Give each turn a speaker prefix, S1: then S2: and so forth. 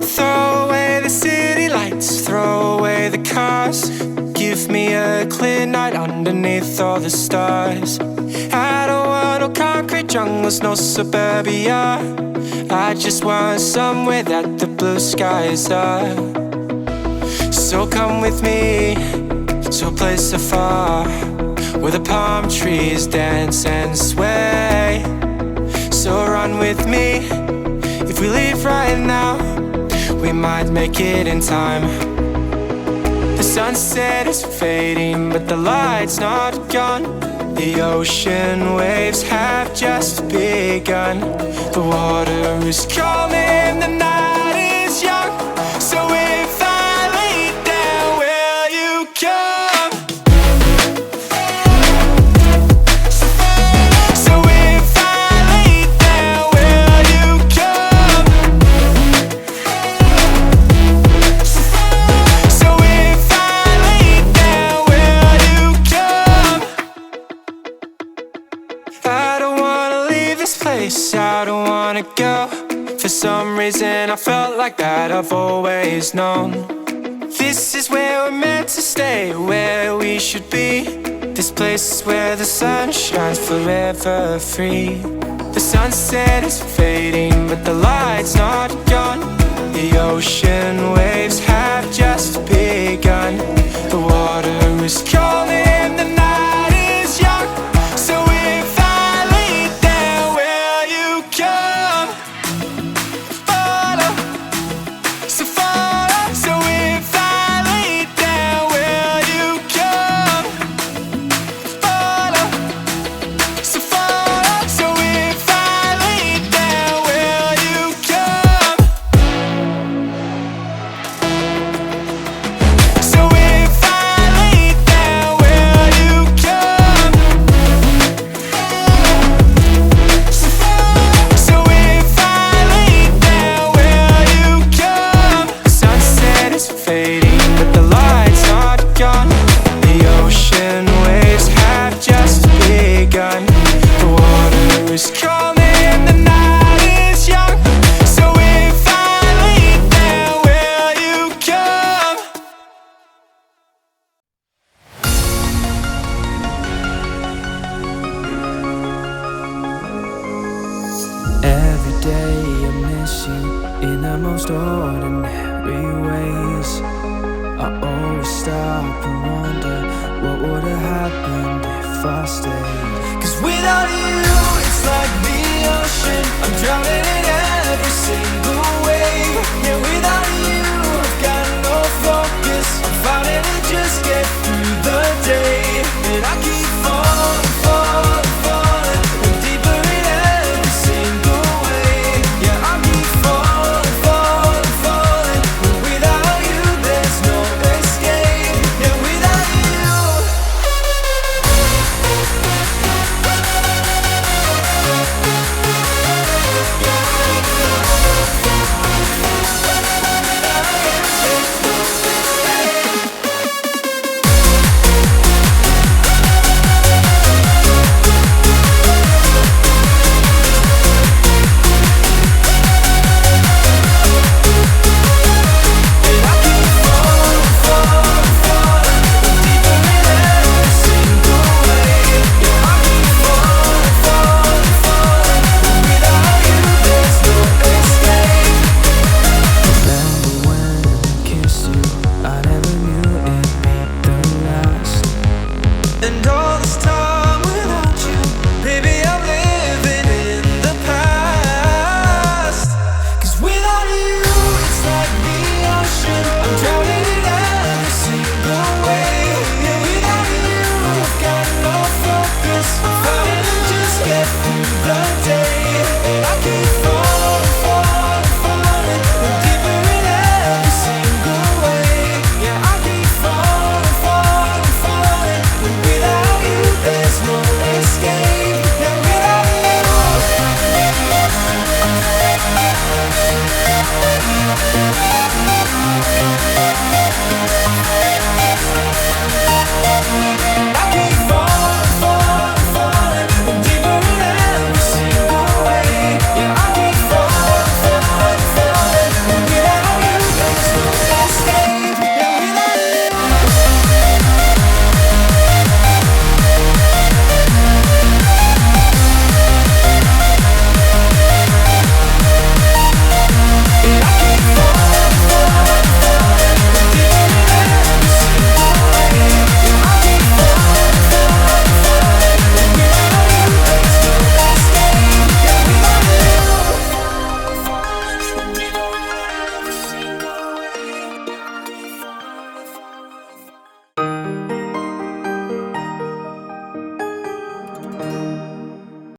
S1: Throw away the city lights, throw away the cars. Give me a clear night underneath all the stars. I don't want no concrete jungles, no suburbia. I just want somewhere that the blue skies are. So come with me to a place afar, where the palm trees dance and sway. So run with me. If we leave right now, we might make it in time. The sunset is fading, but the light's not gone. The ocean waves have just begun. The water is calling, the night is young. So if I lay down, will you come? So if I lay down, will you come? So if I lay down, will you come? I don't wanna leave this place, I don't wanna go. For some reason I felt like that I've always known. This is where we're meant to stay, where we should be. This place is where the sun shines forever free. The sunset is fading, but the light's not gone. The ocean waves have just begun. The water is calling, the night is young. So if I lay down, will you come? Follow, so follow. So if I lay down, will you come? Follow, so follow. So if I lay down, will you come? So if I lay down, will you come? So if I lay down, will you come? The sunset is fading, but the light's not gone. The ocean waves have just begun. The water is calling, the night is young. So if I lay down, will you come?
S2: Every day I miss you in the most ordinary ways. I always stop and wonder what would have happened if I stayed.
S1: Cause without you, it's like the ocean. I'm drowning in every single wave. Yeah, without you, I've got no focus. I'm fighting to just get through the day. And I keep